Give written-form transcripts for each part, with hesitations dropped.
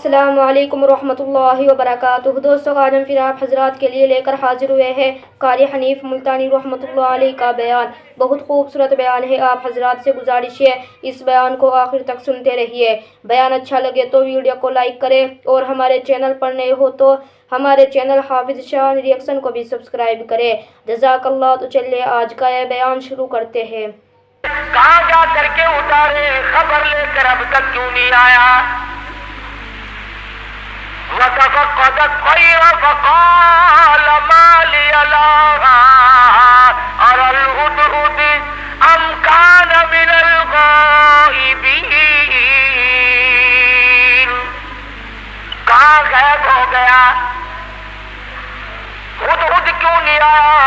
السلام علیکم ورحمۃ اللہ وبرکاتہ۔ دوستو، آج ہم پھر آپ حضرات کے لیے لے کر حاضر ہوئے ہیں قاری حنیف ملتانی رحمۃ اللہ علیہ کا بیان۔ بہت خوبصورت بیان ہے، آپ حضرات سے گزارش ہے اس بیان کو آخر تک سنتے رہیے۔ بیان اچھا لگے تو ویڈیو کو لائک کریں اور ہمارے چینل پر نئے ہو تو ہمارے چینل حافظ شان ریئیکشن کو بھی سبسکرائب کریں۔ جزاک اللہ۔ تو چلیے آج کا یہ بیان شروع کرتے ہیں۔ کہاں جا کر کے اتارے، خبر لے کر اب تک کیوں نہیں آیا؟ وَتَفَقَّدَ الطَّيْرَ فَقَالَ مَا لِيَ لَا أَرَى الْهُدْهُدَ أَمْ كَانَ مِنَ الْغَائِبِينَ۔ کہاں غائب ہو گیا؟ ہدہد کیوں نہیں آیا؟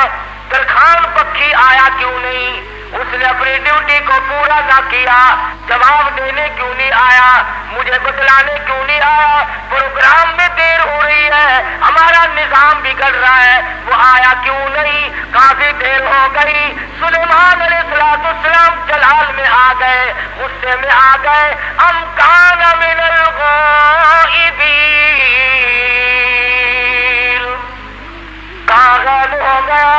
درخان پکھی آیا کیوں نہیں؟ اس نے اپنی ڈیوٹی کو پورا نہ کیا، جواب دینے کیوں نہیں آیا؟ مجھے بتلانے کیوں نہیں آیا؟ پروگرام میں دیر ہو رہی ہے، ہمارا نظام بگڑ رہا ہے، وہ آیا کیوں نہیں؟ کافی دیر ہو گئی۔ سلیمان علیہ السلام جلال میں آ گئے، غصے میں آ گئے۔ ام کان من الغائبین، کہاں غائب ہو گیا؟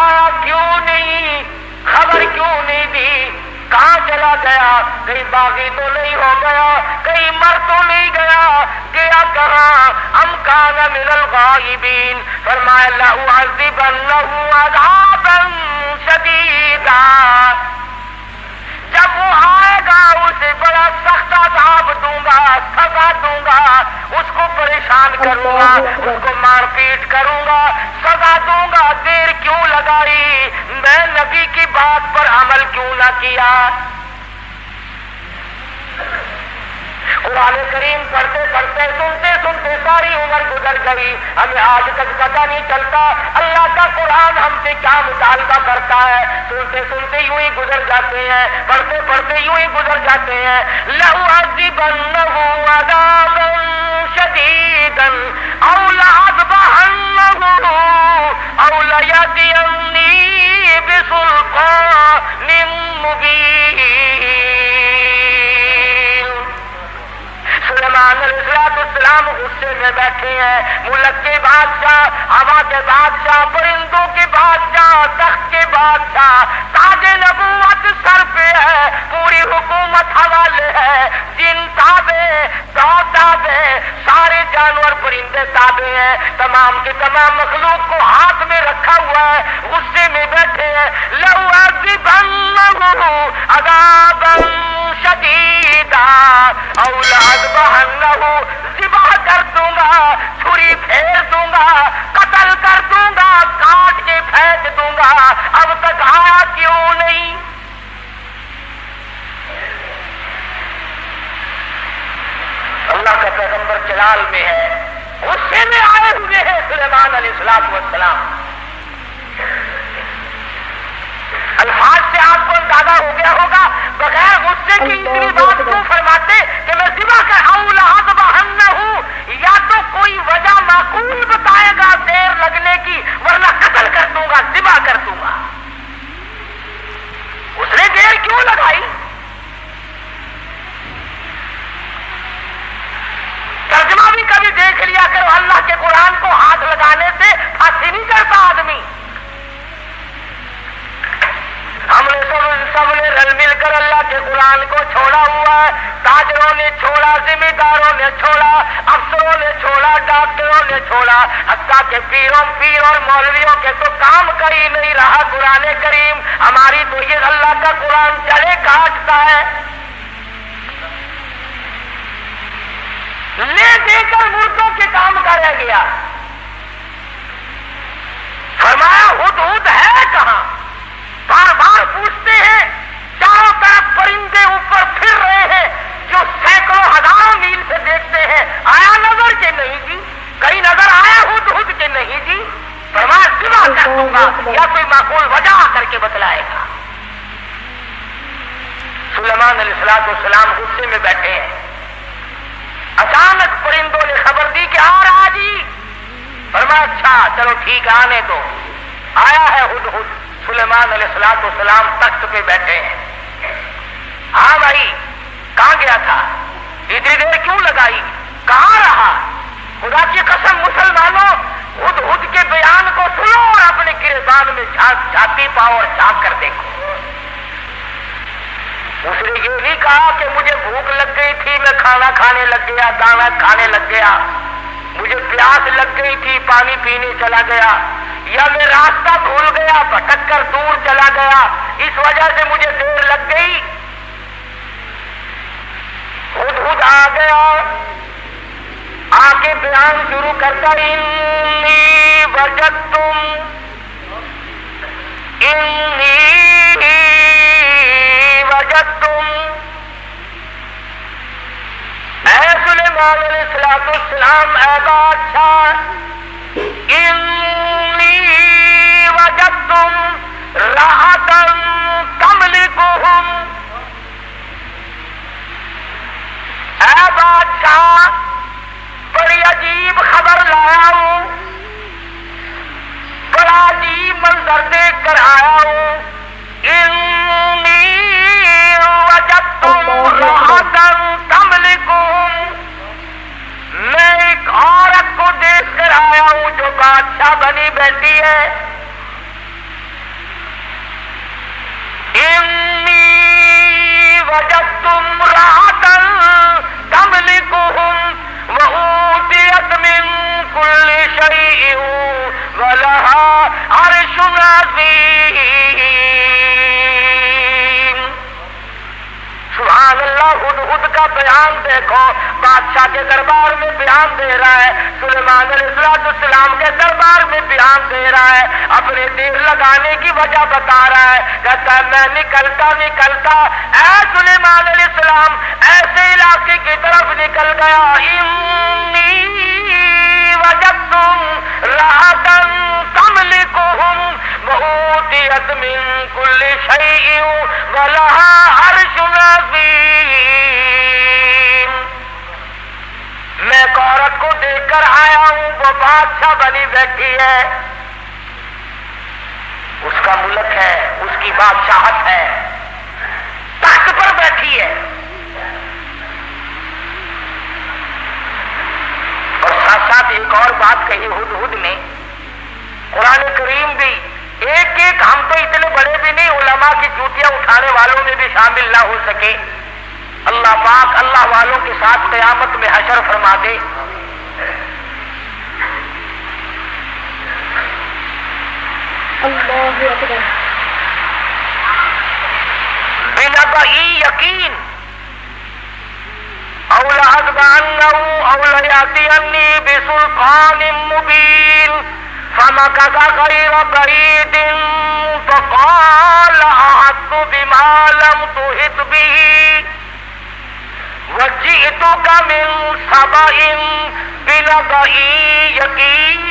آیا کیوں نہیں؟ خبر کیوں نہیں دی؟ کہاں چلا گیا؟ کہیں باغی تو نہیں ہو گیا؟ کہیں مر تو نہیں گیا؟ گیا کہاں؟ ام کان من الغائبین، فرمایا لأعذبنہ عذابا شدیدا، جب وہ آئے گا اسے بڑا سخت عذاب دوں گا، سزا دوں گا، اس کو پریشان کروں گا، اس کو مار پیٹ کروں گا، سزا دوں گا۔ دیر کیوں لگائی؟ میں نبی کی بات پر عمل کیوں نہ کیا؟ قرآن کریم پڑھتے پڑھتے سنتے سنتے ساری عمر گزر گئی، ہمیں آج تک پتہ نہیں چلتا اللہ کا قرآن ہم سے کیا مطالبہ کرتا ہے۔ سنتے سنتے یوں ہی گزر جاتے ہیں، پڑھتے پڑھتے یوں ہی گزر جاتے ہیں۔ لَأُعَذِّبَنَّهُ عَذَابًا شَدِيدًا أَوْ لَأَذْبَحَنَّهُ أَوْ لَيَأْتِيَنِّي بِسُلْطَانٍ مُبِينٍ۔ سلیمان علیہ السلام غصے میں بیٹھے ہیں، ملک کے بادشاہ، ہوا کے بادشاہ، پرندوں کے بادشاہ، تخت کے بادشاہ، تاج نبوت سر پہ ہے، پوری حکومت حوالے ہے، جن تابع، گاؤں تابع، سارے جانور پرندے تابع ہیں، تمام کی تمام مخلوق کو ہاتھ میں رکھا ہوا ہے، غصے میں بیٹھے ہیں۔ لَأُعَذِّبَنَّهُ عَذَابًا شَدِيدًا أَوْ لَأَذْبَحَنَّهُ، ذبح کر دوں گا، چھری پھیر دوں گا، قتل کر دوں گا، کاٹ کے پھینک دوں گا۔ اب تک آیا کیوں نہیں؟ اللہ کا پیغمبر جلال میں ہے، غصے میں آئے ہوئے ہیں سلیمان علیہ السلام۔ الفاظ سے آپ کو اندازہ ہو گیا ہوگا، بغیر غصے کی اتنی بات کیوں فرماتے کہ میں ذبح کر أَوْ لَأَذْبَحَنَّهُ، یا تو کوئی وجہ معقول بتائے گا دیر لگنے کی، ورنہ قتل کر دوں گا، ذبح کر دوں گا۔ اس نے دیر کیوں لگائی؟ ترجمہ بھی کبھی دیکھ لیا کرو، اللہ کے قرآن کو ہاتھ لگانے سے پھانسی نہیں کرتا آدمی۔ ہم نے سب نے رل مل کر اللہ کے قرآن کو چھوڑا ہوا ہے، تاجروں نے چھوڑا، ذمہ داروں نے چھوڑا، افسروں نے چھوڑا، ڈاکٹروں نے چھوڑا، حتیٰ کہ پیر اور مولویوں کے تو کام کا ہی نہیں رہا قرآن کریم۔ ہماری تو یہ اللہ کا قرآن جڑے کاٹتا ہے، لے دے کر مردوں کے کام کا رہ گیا۔ فرمایا ہدہد ہے کہاں؟ بار بار پوچھتے ہیں، چاروں طرف پرندے اوپر پھر رہے ہیں جو سینکڑوں ہزاروں میل سے دیکھتے ہیں، آیا نظر کے نہیں جی؟ کہیں نظر آیا ہدہد کے نہیں جی؟ فرمایا ذبح کر دوں گا، یا کوئی معقول وجہ کر کے بتلائے گا۔ سلیمان علیہ السلام غصے میں بیٹھے ہیں، اچانک پرندوں نے خبر دی کہ آ رہا جی۔ فرمایا اچھا چلو ٹھیک ہے، آنے دو۔ آیا ہے ہدہد۔ سلیمان علیہ السلام تخت پہ بیٹھے ہیں۔ ہاں بھائی، کہاں گیا تھا؟ اتنی دیر کیوں لگائی؟ کہاں رہا؟ خدا کی قسم مسلمانوں، ہدہد کے بیان کو سنو اور اپنے گریبان میں جھانتی پاؤ اور جھانک کر دیکھو۔ اس نے یہ نہیں کہا کہ مجھے بھوک لگ گئی تھی میں کھانا کھانے لگ گیا، دانا کھانے لگ گیا، مجھے پیاس لگ گئی تھی پانی پینے چلا گیا، یا میں راستہ بھول گیا بھٹک کر دور چلا گیا اس وجہ سے مجھے دیر لگ گئی۔ ہدہد آ گیا، آ کے بیان شروع کرتا، انی وجدتم اے سلیمان علیہ السلام، اے بادشاہ، انی وجدتم راحتا تملکہم، اے بادشاہ بڑی عجیب خبر لایا ہوں، بڑا عجیب منظر دیکھ کر آیا ہوں، انی وجدتم راحتا تملکہم، میں ایک عورت کو دیکھ کر آیا ہوں جو بادشاہ بنی بیٹھی ہے، انی وجدتم راحتا تملکہم وَأُوتِيَتْ مِن كُلِّ شَيْءٍ وَلَهَا عَرْشٌ عَظِيمٌ۔ سبحان اللہ، ہدہد کا بیان دیکھو، بادشاہ کے دربار میں بیان دے رہا ہے، سلیمان علیہ السلام کے دربار میں بیان دے رہا ہے، اپنے دیر لگانے کی وجہ بتا رہا ہے، کہتا ہے میں نکلتا اے سلیمان علیہ السلام ایسے علاقے کی طرف نکل گیا، انی وجدتم راحتا تملکہم وأوتیت من کل شیء ولہا عرش عظیم۔ میں ایک عورت کو دیکھ کر آیا ہوں، وہ بادشاہ بنی بیٹھی ہے، اس کا ملک ہے، اس کی بادشاہت ہے، تخت پر بیٹھی ہے، اور ساتھ ساتھ ایک اور بات کہی ہدہد نے، قرآن کریم بھی ایک ہم تو اتنے بڑے بھی نہیں، علماء کی چوٹیاں اٹھانے والوں میں بھی شامل نہ ہو سکے، اللہ پاک اللہ والوں کے ساتھ قیامت میں حشر فرما دے۔ اللہ اکبر۔ بنبئی یقین، او لأتبعنہ او لیأتینی بسلطان مبین، فمکث غیر بعید فقال احطت بما لم تحط به وجئتک من سبأ بنبأ یقین۔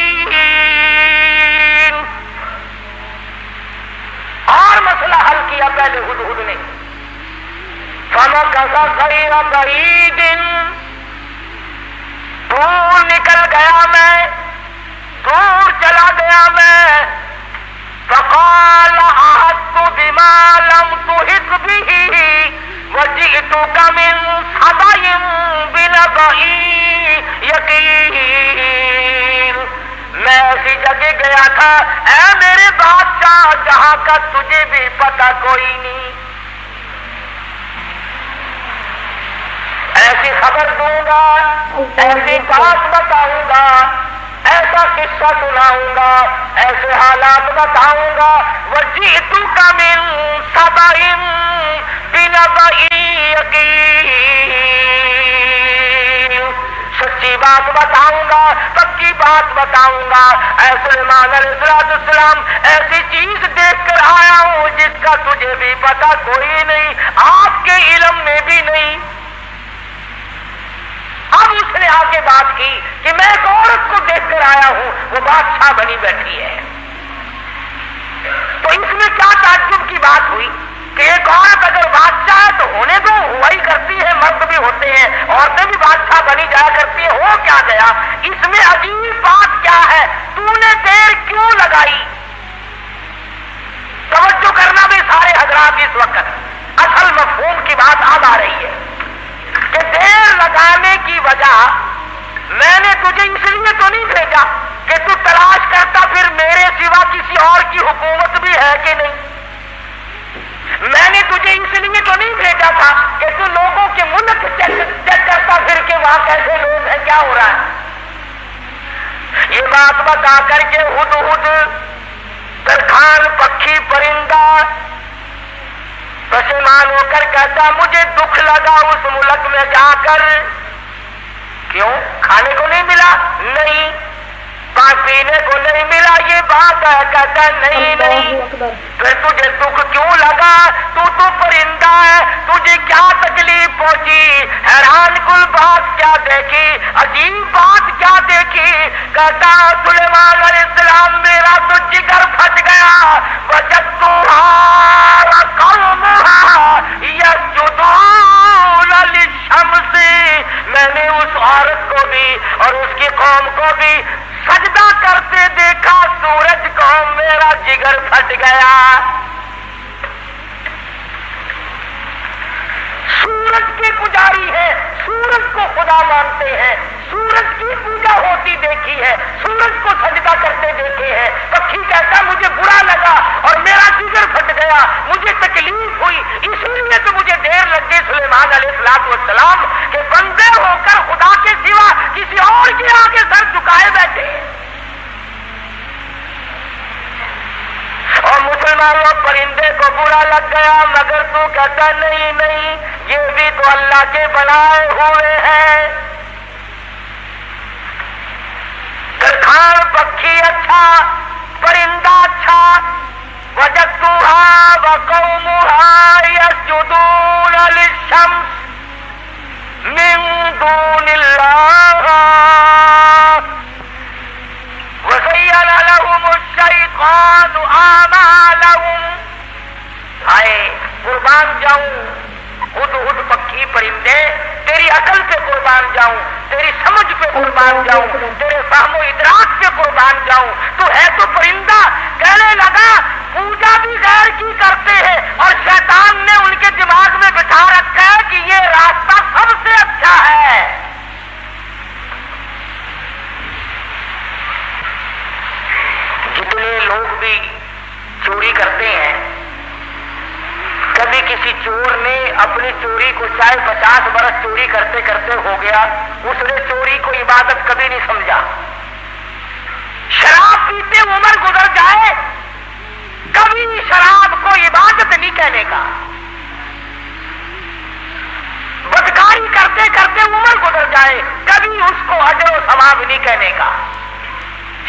اور مسئلہ حل کیا پہلے ہدہد نے، فمکث غیر بعید، دور نکل گیا میں، دور چلا گیا میں، فقال احطت بما لم تحط به وجئتک من سبأ بنبأ یقین۔ میں ایسی جگہ گیا تھا اے میرے بادشاہ جہاں کا تجھے بھی پتہ کوئی نہیں، ایسی خبر دوں گا، ایسی بات بتاؤں گا، ایسا قصہ سناؤں گا، ایسے حالات بتاؤں گا، وجئتک من سبأ بنبأ یقین، سچی بات بتاؤں گا، پکی بات بتاؤں گا۔ اے سلیمان علیہ السلام ایسی چیز دیکھ کر آیا ہوں جس کا تجھے بھی پتہ کوئی نہیں، آپ کے علم میں بھی نہیں۔ اب اس نے آگے بات کی کہ میں ایک عورت کو دیکھ کر آیا ہوں، وہ بادشاہ بنی بیٹھی ہے، تو اس میں کیا تعجب کی بات ہوئی کہ ایک عورت اگر بادشاہ ہے تو ہونے تو ہوا ہی کرتی ہے، مرد بھی ہوتے ہیں، عورتیں بھی بادشاہ بنی جایا کرتی ہیں، ہو کیا گیا؟ اس میں عجیب بات کیا ہے؟ تو نے دیر کیوں لگائی؟ توجہ کرنا بھی سارے حضرات اس وقت، اصل مفہوم کی بات اب آ رہی ہے کہ دیر لگانے کی وجہ تجھے اس لیے تو نہیں بھیجا کہ تو تلاش کرتا پھر میرے سوا کسی اور کی حکومت بھی ہے کہ نہیں. میں نے تجھے اس لیے تو نہیں بھیجا تھا کہ تو لوگوں کے ملک چیک کرتا پھر کے وہاں کیسے لوگ ہیں, کیا ہو رہا ہے. یہ بات بتا کر کے ہدہد ترکھان پکھی پرندہ پشیمان ہو کر کہتا مجھے دکھ لگا اس ملک میں جا کر. کیوں؟ کھانے کو نہیں ملا؟ نہیں. پینے کو نہیں ملا؟ یہ بات ہے. کہتا نہیں پھر تجھے دکھ کیوں لگا؟ تو پرندہ ہے, تجھے کیا تکلیف پہنچی؟ حیران کل بات کیا دیکھی, عجیب بات کیا دیکھی؟ کہتا سلیمان علیہ السلام میرا تو جگر پھٹ گیا. وجدتها وقومها يسجدون للشمس, میں نے اس عورت کو بھی اور اس کی قوم کو بھی سجدہ کرتے دیکھا سورج کو, میرا جگر پھٹ گیا. سورج کے پجاری ہیں, سورج کو خدا مانتے ہیں, سورج کی پوجا ہوتی دیکھی ہے, سورج کو سجدہ کرتے دیکھے ہیں. پکھی کہتا مجھے برا لگا اور میرا جگر پھٹ گیا, مجھے تکلیف ہوئی, اسی لیے تو مجھے دیر لگ گئی سلیمان علیہ السلام کہ بندے ہو کر خدا کے سوا کسی اور کے آگے سر جھکائے بیٹھے. اور مسلمانوں پرندے کو برا لگ گیا, مگر تو کہتا نہیں یہ بھی تو اللہ کے بنائے ہوئے ہیں. ترکھان پکھی اچھا, پرندہ اچھا. وجدتها وقومها يسجدون للشمس من دون الله وزين لهم الشيطان أعمالهم. ہائے قربان جاؤں ہدہد پکھی پرندے, تیری عقل پہ قربان جاؤں, تیری سمجھ پہ قربان جاؤں, تیرے فہم و ادراک پہ قربان جاؤں. تو ہے تو پرندہ. کہنے لگا پوجا بھی غیر کی کرتے ہیں اور شیطان نے ان کے دماغ میں بٹھا رکھا ہے کہ یہ راستہ سب سے اچھا ہے. جتنے لوگ بھی چوری کرتے ہیں, کبھی کسی چور نے اپنی چوری کو چاہے 50 برس چوری کرتے کرتے ہو گیا, اس نے چوری کو عبادت کبھی نہیں سمجھا. شراب پیتے عمر گزر جائے, کبھی شراب کو عبادت نہیں کہنے کا. بدکاری کرتے کرتے عمر گزر جائے, کبھی اس کو اجر و ثواب نہیں کہنے کا.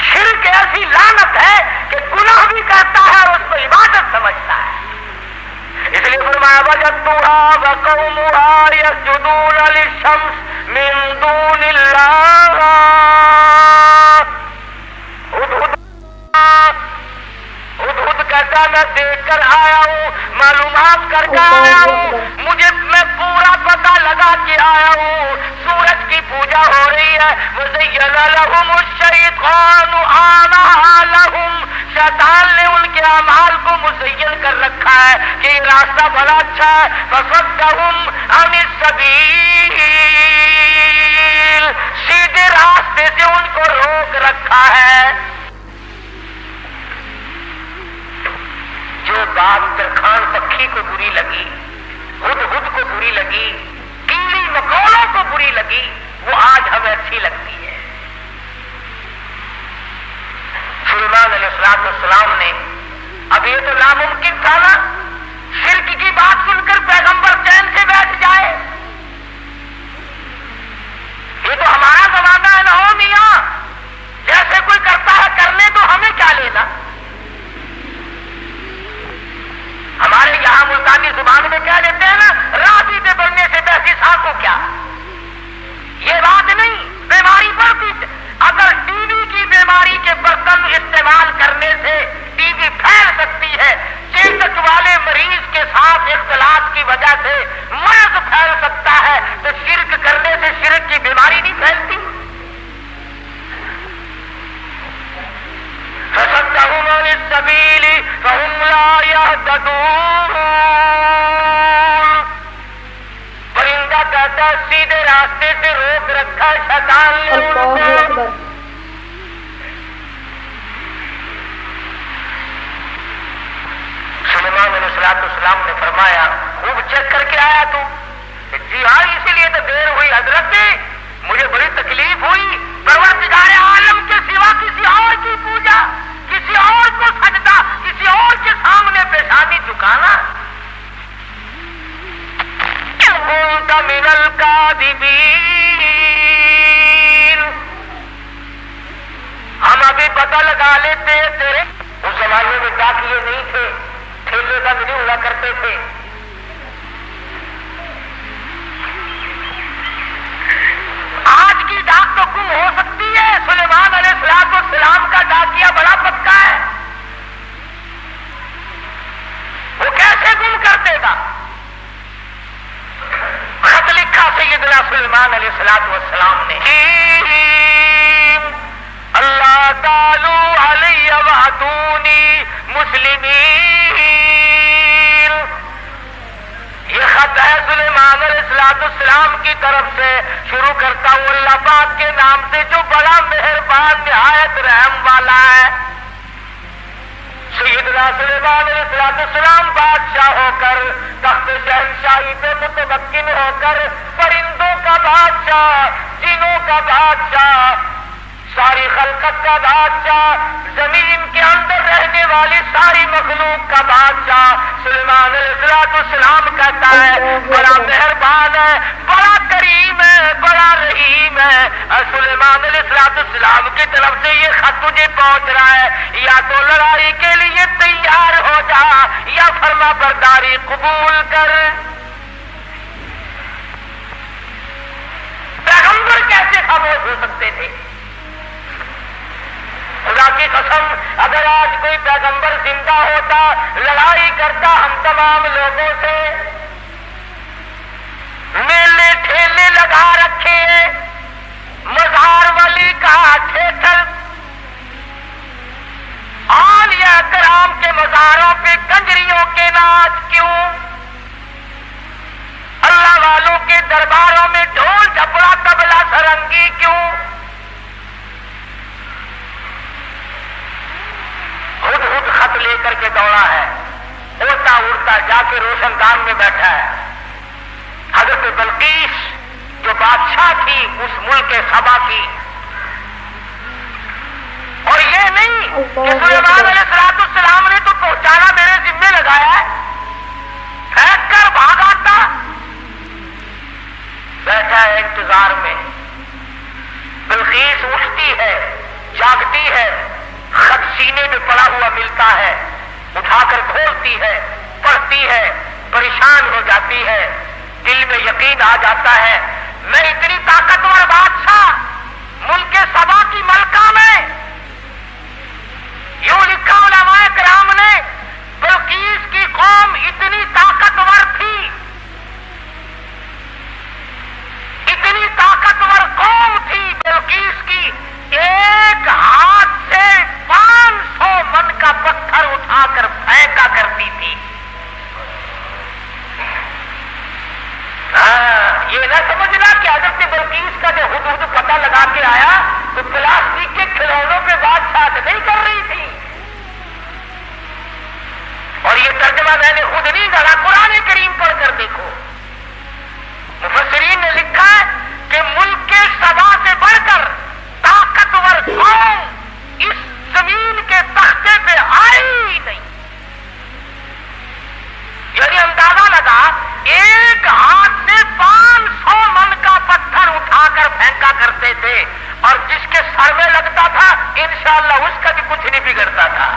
شرک ایسی لعنت ہے کہ گناہ بھی کرتا ہے اور اس کو عبادت سمجھتا ہے. اس لیے فرمایا وجدتها وقومها يسجدون للشمس من دون الله. ہدہد کہتا میں دیکھ کر آیا ہوں, معلومات کر کے آیا ہوں, میں پورا پتہ لگا کے آیا ہوں. سورج کی پوجا ہو رہی ہے. وزین لهم الشیطان اعمالهم, شیطان نے ان کے اعمال کو مزین کر رکھا ہے کہ یہ راستہ بڑا اچھا ہے. فصدهم عن السبیل, سیدھے راستے سے ان کو روک رکھا ہے. جو بات ترکھان پکھی کو بری لگی, ہدہد کو بری لگی, کیڑی مکوڑوں کو بری لگی, وہ آج ہمیں اچھی لگتی ہے. سلیمان علیہ السلام نے, اب یہ تو ناممکن تھا نا شرک کی بات سن کر پیغمبر چین سے بیٹھ جائے. یہ تو ہمارا زمانہ ہے نا ہو میاں, جیسے کوئی کرتا ہے کرنے تو ہمیں کیا لینا. ہمارے یہاں ملتانی زبان میں کہہ دیتے ہیں نا, راضی دے بننے سے بہتی سانس کو کیا. یہ بات نہیں, بیماری بڑھتی. اگر ٹی وی کی بیماری کے برتن استعمال کرنے سے ٹی وی پھیل سکتی ہے, چیچک والے مریض کے ساتھ اختلاط کی وجہ سے مرض پھیل سکتا ہے, تو شرک کرنے سے شرک کی بیماری نہیں پھیلتی. فصدهم عن السبيل فهم لا يهتدون. پرندہ کہتا سیدھے راستے سے روک رکھا رکھا ہے شیطان نے ان اللہ کو۔ اکبر۔ سلیمان علیہ السلام نے فرمایا خوب چیک کر کے آیا تو؟ جی ہاں، اسی لیے تو دیر ہوئی حضرت، مجھے بڑی تکلیف ہوئی، پروردگار عالم کے سوا کسی اور کی پوجا، کسی اور کو سجدہ، کسی اور کے سامنے پیشانی جھکانا۔ كنت من الكاذبين، ہم ابھی پتہ لگا لیتے ہیں تیرے۔ اس زمانے میں ڈاکیے نہیں تھے، ٹھیلے بند نہیں ہوا کرتے تھے۔ آج کی ڈاک تو گم ہو سکتی ہے، سلیمان علیہ السلام کا ڈاکیا بڑا پکا ہے، وہ کیسے گم کر دے گا؟ خط لکھا سیدنا سلیمان علیہ السلام نے، اللہ تعالی علی وعدونی مسلمین۔ یہ خط ہے سلیمان علیہ السلام کی طرف سے، شروع کرتا ہوں اللہ پاک کے نام سے جو بڑا مہربان نہایت رحم والا ہے۔ سیدنا سلیمان علیہ السلام بادشاہ ہو کر، تخت شہنشاہی پہ متمکن ہو کر، پرندوں کا بادشاہ، جنوں کا بادشاہ، ساری خلقت کا بادشاہ، زمین کے اندر رہنے والی ساری مخلوق کا بادشاہ سلیمان علیہ السلام کہتا ہے بڑا مہربان ہے، بڑا کریم ہے، بڑا رحیم ہے۔ اور سلیمان علیہ السلام کی طرف سے یہ خط تجھے پہنچ رہا ہے، یا تو لڑائی کے لیے تیار ہو جا یا فرما برداری قبول کر۔ پیغمبر کیسے خاموش ہو سکتے تھے؟ خدا کی قسم اگر آج کوئی پیغمبر زندہ ہوتا، لڑائی کرتا ہم تمام لوگوں سے، میلے ٹھیلے لگا رکھے، مزار ولی کا تھیٹر، اولیاء کرام کے مزاروں پہ کنجریوں کے ناچ کیوں؟ اللہ والوں کے درباروں میں ڈھول ڈھپڑا طبلہ سرنگی کیوں؟ خود خط لے کر کے دوڑا ہے، اڑتا اڑتا جا کے روشن دان میں بیٹھا ہے۔ حضرت بلقیس جو بادشاہ تھی اس ملک سبا کی، اور یہ نہیں کہ سلیمان علیہ السلام نے تو پہنچانا میرے ذمے لگایا ہے، پھینک کر بھاگ آتا، بیٹھا ہے انتظار میں۔ بلقیس اٹھتی ہے، جاگتی ہے، خط سینے میں پڑا ہوا ملتا ہے، اٹھا کر کھولتی ہے، پڑھتی ہے، پریشان ہو جاتی ہے، دل میں یقین آ جاتا ہے میں اتنی طاقتور بادشاہ ملک سبا کی ملکہ میں، یوں لکھا علماء کرام نے، بلقیس کی قوم اتنی طاقتور تھی، اتنی طاقتور قوم تھی بلقیس کی، ایک ہاتھ سے 500 من کا پتھر اٹھا کر پھینکا کرتی تھی۔ یہ نہ سمجھنا کہ حضرت بلقیس کا جو حدود پتہ لگا کے آیا تو پلاسٹک کے کھلونوں پہ بادشاہ نہیں کر رہی تھی، اور یہ ترجمہ میں نے خود نہیں کرا، قرآن کریم پڑھ کر دیکھو، مفسرین نے لکھا ہے کہ ملک کے سبا سے بڑھ کر طاقتور قوم اس زمین کے تختے پہ آئی ہی نہیں۔ یعنی اندازہ لگا ایک ہاتھ سے 500 من کا پتھر اٹھا کر پھینکا کرتے تھے، اور جس کے سر میں لگتا تھا انشاءاللہ اس کا بھی کچھ نہیں بگڑتا تھا۔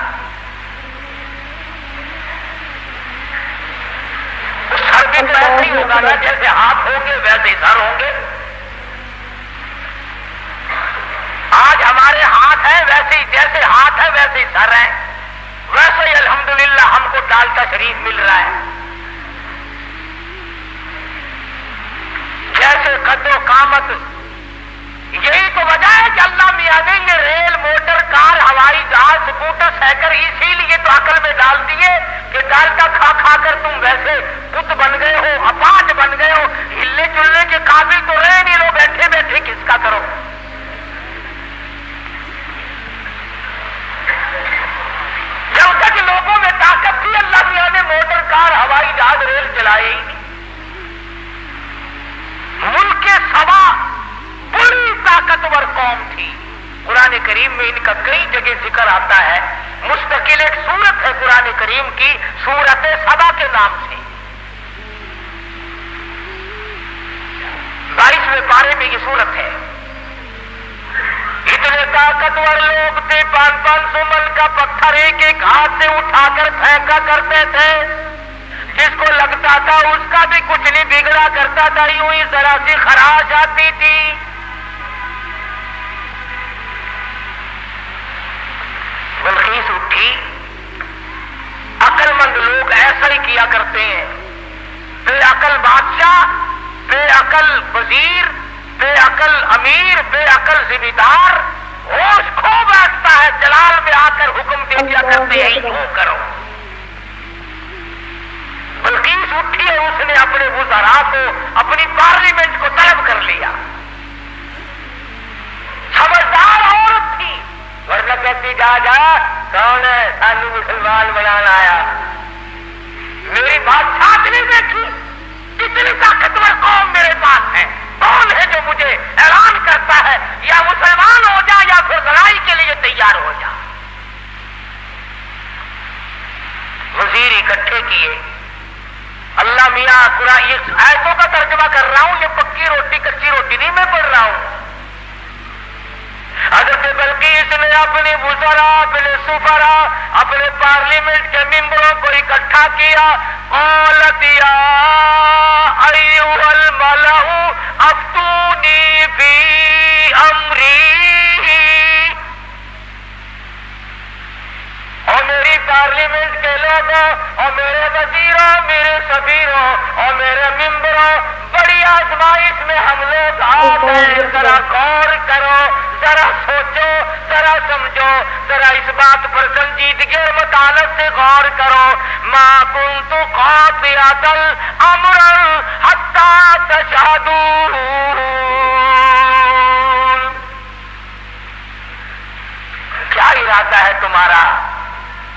اس سر بھی تو ایسے ہی ہوگا نا، جیسے ہاتھ ہوں گے ویسے ہی سر ہوں گے۔ آج ہمارے ہاتھ ہیں ویسے ہی، جیسے ہاتھ ہے ویسے ہی سر ہیں، ویسے ہی الحمدللہ ہم کو ڈال کا شریف مل رہا ہے، جیسے قد و قامت۔ یہی تو وجہ ہے کہ اللہ میاں نے یہ ریل، موٹر، کار، ہوائی جہاز، سکوٹر، سائیکل اسی لیے تو عقل میں ڈال دیے کہ ڈال کا کھا کھا کر تم ویسے بت بن گئے ہو، اپاج بن گئے ہو، ہلنے چلنے کے قابل تو رہے نہیں، لو بیٹھے بیٹھے کس کا کریم میں ان کا کئی جگہ ذکر آتا ہے. مستقل ایک سورت ہے قرآن کریم کی، سورت سبا کے نام سے. 22ویں پارے میں یہ سورت ہے. اتنے طاقتور لوگ تھے، 500 من کا پتھر ایک ایک ہاتھ سے اٹھا کر پھینکا کرتے تھے. جس کو لگتا تھا اس کا بھی کچھ نہیں بگڑا کرتا تھا، یوں ہی ذرا سی خراش آتی تھی. بلقیس اٹھی. عقل مند لوگ ایسا ہی کیا کرتے ہیں. بے عقل بادشاہ، بے عقل وزیر، بے عقل امیر، بے عقل ذمہ دار ہوش کھو بیٹھتا ہے، جلال میں آ کر حکم دے دیا کرتے ہیں یوں کرو. بلقیس اٹھی ہے، اس نے اپنے وزراء کو، اپنی پارلیمنٹ کو طلب کر لیا. سمجھدار عورت تھی، ورنہ کہتی جا جا کون ہے سانو مسلمان بنانا آیا. میری بات ساتھ نہیں دیکھی، کتنی طاقتور قوم میرے پاس ہے. کون ہے جو مجھے اعلان کرتا ہے یا مسلمان ہو جا یا پھر لڑائی کے لیے تیار ہو جا. وزیر اکٹھے کیے. اللہ میاں قرآن یہ آیتوں کا ترجمہ کر رہا ہوں، یہ پکی روٹی کچی روٹی نہیں میں پڑھ رہا ہوں. حضرت بلقیس نے اپنے وزراء، اپنے سفراء، اپنے پارلیمنٹ کے ممبروں کو اکٹھا کیا. قالت یا ایھا الملأ افتونی فی امری. اور میری پارلیمنٹ کے لوگوں اور میرے وزیروں، میرے سفیروں اور میرے ممبروں، بڑی آزمائش میں ہم لوگ آ گئے. ذرا غور کرو، ذرا سوچو، ذرا سمجھو، ذرا اس بات پر سنجیدگی اور متانت سے غور کرو. ما کنت قاطعۃ امرا حتی تشہدون. کیا ارادہ ہے تمہارا؟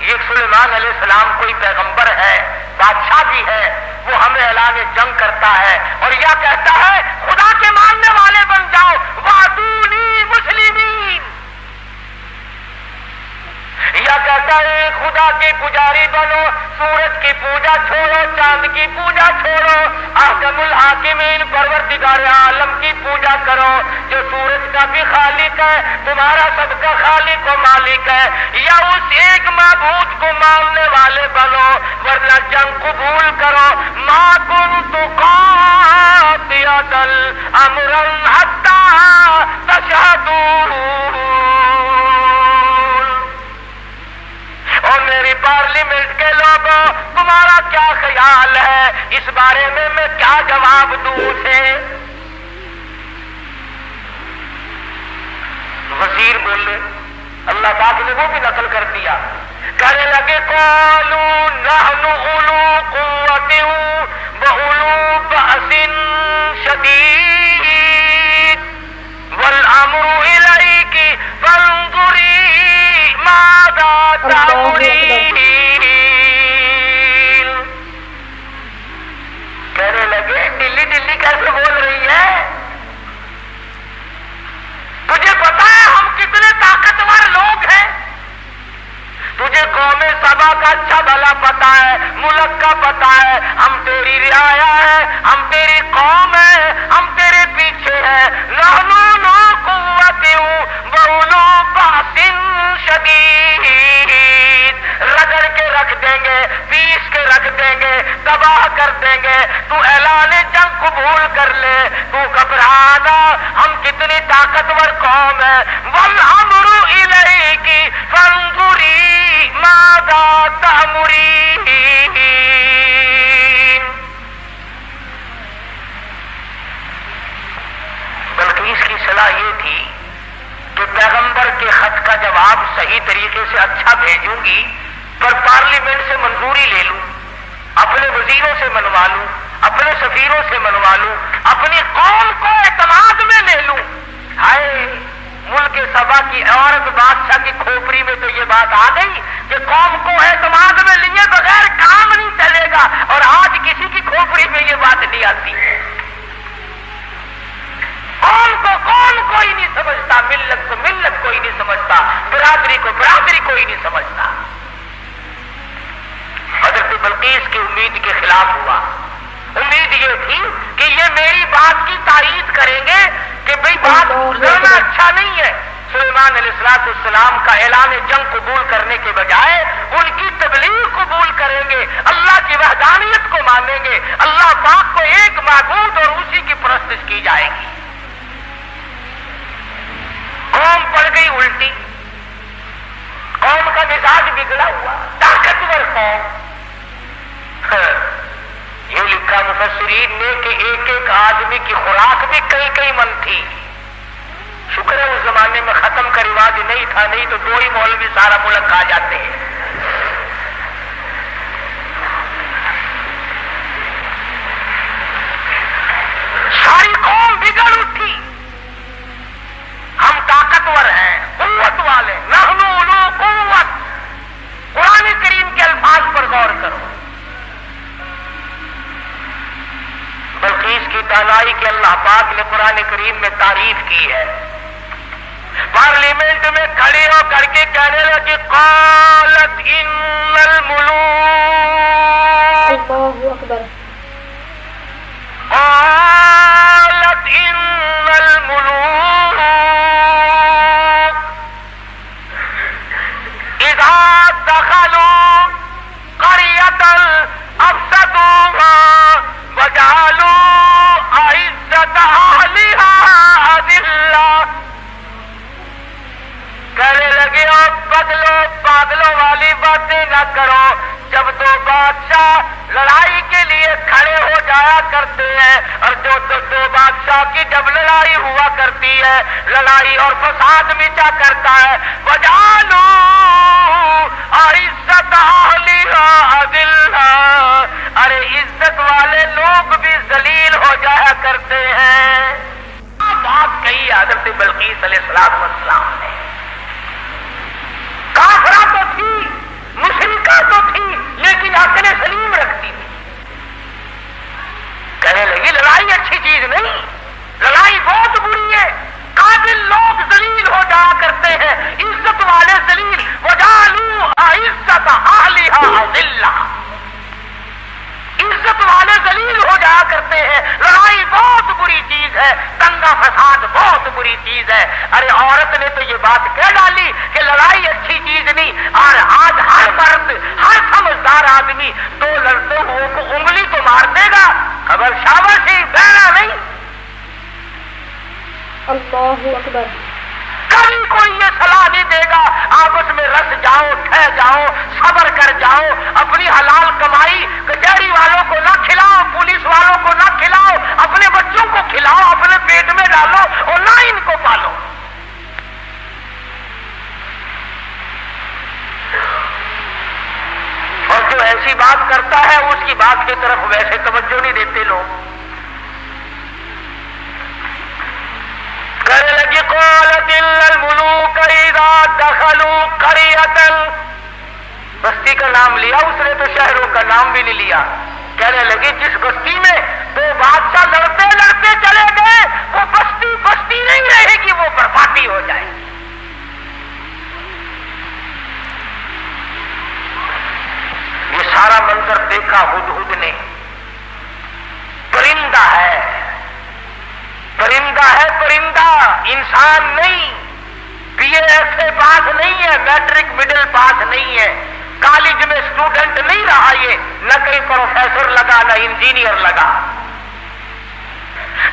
یہ سلیمان علیہ السلام کوئی پیغمبر ہے، بادشاہ بھی ہے، وہ ہمیں اعلان جنگ کرتا ہے اور یا کہتا ہے خدا کے ماننے والے بن جاؤ، وادونی مسلمین. یا کہتا ہے خدا کے پجاری بنو، سورج کی پوجا چھوڑو، چاند کی پوجا چھوڑو، احکم الحاکمین پروردگار عالم کی پوجا کرو جو سورج کا بھی خالق ہے، تمہارا سب کا خالق و مالک ہے. یا اس ایک معبود کو ماننے والے بنو، ورنہ جنگ قبول کرو. ما کنت قاطعۃ امرا حتی تشہدون. اور میری پارلیمنٹ کے لوگوں، تمہارا کیا خیال ہے اس بارے میں کیا جواب دوں اسے؟ وزیر بولے، اللہ پاک نے وہ بھی نقل کر دیا. کہنے لگے قالوا نحن اولو قوت واولو بأس شدید والامر الیک فانظری ماذا تأمرین. کہنے لگے ڈلی ڈلی کیسے بول رہی ہے؟ تجھے پتا ہے ہم کتنے طاقتور لوگ ہیں؟ تجھے قوم سبا کا اچھا بھلا پتا ہے، ملک کا پتا ہے. ہم تیری رعایا ہے، ہم تیری قوم ہے، ہم تیرے پیچھے ہیں. نحن اولو قوت واولو بأس شدید. رگڑ کے رکھ دیں گے، پیس کے رکھ دیں گے، تباہ کر دیں گے. تو اعلان جنگ قبول کر لے، تو گھبرانا، ہم کتنی طاقتور قوم ہے. والامر الیک فانظری ماذا تأمرین. بلقیس کی صلاح یہ تھی کہ پیغمبر کے خط کا جواب صحیح طریقے سے اچھا بھیجوں گی، پر پارلیمنٹ سے منظوری لے لوں، اپنے وزیروں سے منوا لوں، اپنے سفیروں سے منوا لوں، اپنی قوم کو اعتماد میں لے لوں. ہائے ملک سبا کی عورت بادشاہ کی کھوپڑی میں تو یہ بات آ گئی کہ قوم کو اعتماد میں لیے بغیر کام نہیں چلے گا، اور آج کسی کی کھوپڑی میں یہ بات نہیں آتی. قوم کو کوئی نہیں سمجھتا، ملت کو ملت کوئی نہیں سمجھتا، برادری کو کوئی نہیں سمجھتا۔ حضرت بلقیس کی امید کے خلاف ہوا۔ امید یہ تھی کہ یہ میری بات کی تائید کریں گے کہ بھئی بات لڑنا اچھا نہیں ہے۔ سلیمان علیہ السلام کا اعلان جنگ قبول کرنے کے بجائے ان کی تبلیغ قبول کریں گے، اللہ کی وحدانیت کو مانیں گے، اللہ پاک کو ایک معبود اور اسی کی پرستش کی جائے گی۔ قوم پڑ گئی الٹی، قوم کا مزاج بگڑا ہوا، طاقتور قوم۔ یہ لکھا مفسرین نے کہ ایک ایک آدمی کی خوراک بھی کئی من تھی۔ شکر ہے اس زمانے میں ختم کا رواج نہیں تھا، نہیں تو 2 ہی مولوی سارا ملک کھا جاتے ہیں۔ ساری قوم بگڑ اٹھی، ہم طاقتور ہیں، قوت والے، نحن اولو قوت۔ قرآن کریم کے الفاظ پر غور کرو۔ بلقیس کی دانائی کے اللہ پاک نے قرآن کریم میں تعریف کی ہے۔ پارلیمنٹ میں کھڑی ہو کر کے کہنے لگی قالت ان الملوک، اللہ اکبر، قالت ان الملوک اذا دخلوا قرية افسدوها وجعلوا اعزة اهلها اذلة۔ کہنے لگے اور پاگلوں والی باتیں نہ کرو۔ جب 2 بادشاہ لڑائی کے لیے کھڑے ہو جایا کرتے ہیں، اور جو 2 بادشاہ کی جب لڑائی ہوا کرتی ہے، لڑائی اور فساد مچا کرتا ہے، وجعلوا اعزة اهلها اذلة، ارے عزت والے لوگ بھی ذلیل ہو جایا کرتے ہیں۔ بات کہی حضرت بلقیس علیہ السلام نے۔ کافرہ تو تھی، مشرکہ تو تھی، لیکن عقل سلیم رکھتی تھی۔ کہنے لگی لڑائی اچھی چیز نہیں، لڑائی بہت بری ہے، قابل لوگ ذلیل ہو جایا کرتے ہیں، عزت والے ذلیل، وجعلوا اعزة اهلها اذلة، عزت والے ذلیل ہو جایا کرتے ہیں۔ لڑائی بہت بری چیز ہے، دنگا فساد بہت بری چیز ہے۔ ارے عورت نے تو یہ بات کہہ ڈالی کہ لڑائی اچھی چیز نہیں، اور آج ہر مرد، ہر سمجھدار آدمی 2 لڑتے ہوئے کو انگلی تو مار دے گا، خبر شاباشی بہنا نہیں۔ اللہ اکبر، کبھی کوئی یہ صلاح نہیں دے گا آپس میں رس جاؤ، ٹھہ جاؤ، صبر کر جاؤ، اپنی حلال کمائی کچہری والوں کو نہ کھلاؤ، پولیس والوں کو نہ کھلاؤ، اپنے بچوں کو کھلاؤ، اپنے پیٹ میں ڈالو اور نہ ان کو پالو۔ اور جو ایسی بات کرتا ہے اس کی بات کی طرف ویسے توجہ نہیں دیتے لوگ۔ کہنے لگی قالت ان الملوک اذا دخلوا قرية، بستی کا نام لیا اس نے تو شہروں کا نام بھی نہیں لیا۔ کہنے لگی جس بستی میں 2 بادشاہ لڑتے لڑتے چلے گئے، وہ بستی بستی نہیں رہے گی، وہ بربادی ہو جائے گی۔ یہ سارا منظر دیکھا ہدہد نے۔ پرندہ ہے، پرندہ ہے، پرندہ، انسان نہیں۔ BA سے پاس نہیں ہے، میٹرک مڈل پاس نہیں ہے، کالج میں اسٹوڈنٹ نہیں رہا، یہ نہ کہیں پروفیسر لگا نہ انجینئر لگا۔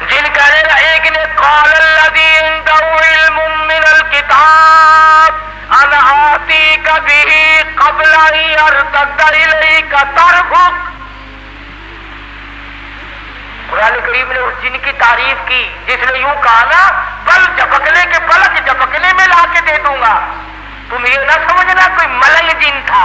جن کہنے لگا ایک نے قال الذی عنده علم من الکتاب انا آتیک به قبل ان یرتد الیک طرفک۔ قرآن کریم نے اس جن کی تعریف کی جس نے یوں کہا نا پلک جھپکنے میں لا کے دے دوں گا۔ تم یہ نہ سمجھنا کوئی ملنگ جن تھا۔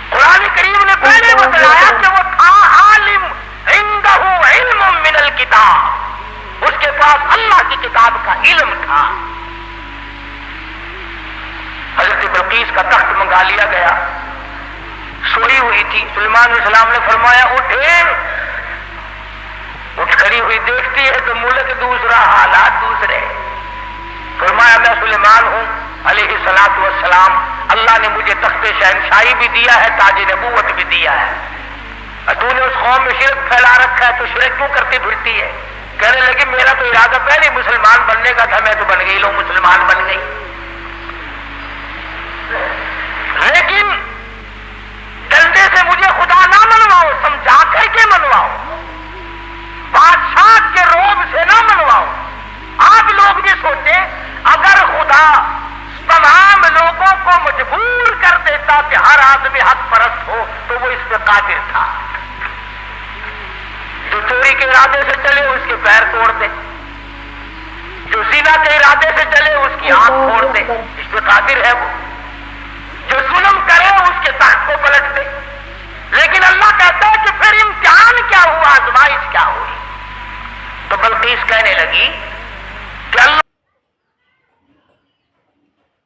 قرآن کریم نے پہلے بتلایا کہ وہ تھا عالم، عنده علم من الکتاب، اس کے پاس اللہ کی کتاب کا علم تھا۔ حضرت بلقیس کا تخت منگا لیا گیا، سوئی ہوئی تھی۔ سلیمان علیہ السلام نے فرمایا اٹھے، اٹھ کھڑی ہوئی دیکھتی ہے تو ملک دوسرا، حالات دوسرے۔ مسلمان ہوں علیہ السلام اللہ نے مجھے تخت شہنشاہی بھی دیا ہے، تاج نبوت بھی دیا ہے، تو نے اس قوم میں شرک پھیلا رکھا ہے، تو شرک کیوں کرتی پھرتی ہے؟ کہنے لگی میرا تو ارادہ پہلے مسلمان بننے کا تھا، میں تو بن گئی، لو مسلمان بن گئی، لیکن ڈنڈے سے مجھے خدا نہ منواؤ، سمجھا کر کے منواؤ، بادشاہ کے روب سے نہ منواؤ۔ آپ لوگ بھی سوچیں اگر خدا تمام لوگوں کو مجبور کر دیتا کہ ہر آدمی حق پرست ہو تو وہ اس پہ قادر تھا۔ جو چوری کے ارادے سے چلے اس کے پیر توڑ دے، جو زنا کے ارادے سے چلے اس کی آنکھ پھوڑ دے، اس پہ قادر ہے وہ۔ جو ظلم کرے اس کے تخت کو پلٹ دے، لیکن اللہ کہتا ہے کہ پھر امتحان کیا ہوا، آزمائش کیا ہوئی؟ تو بلقیس کہنے لگی کہ اللہ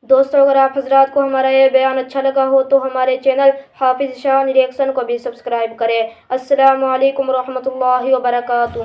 دوستو اگر آپ حضرات کو ہمارا یہ بیان اچھا لگا ہو تو ہمارے چینل حافظ شاہ ریئیکشن کو بھی سبسکرائب کریں۔ السلام علیکم ورحمۃ اللہ وبرکاتہ۔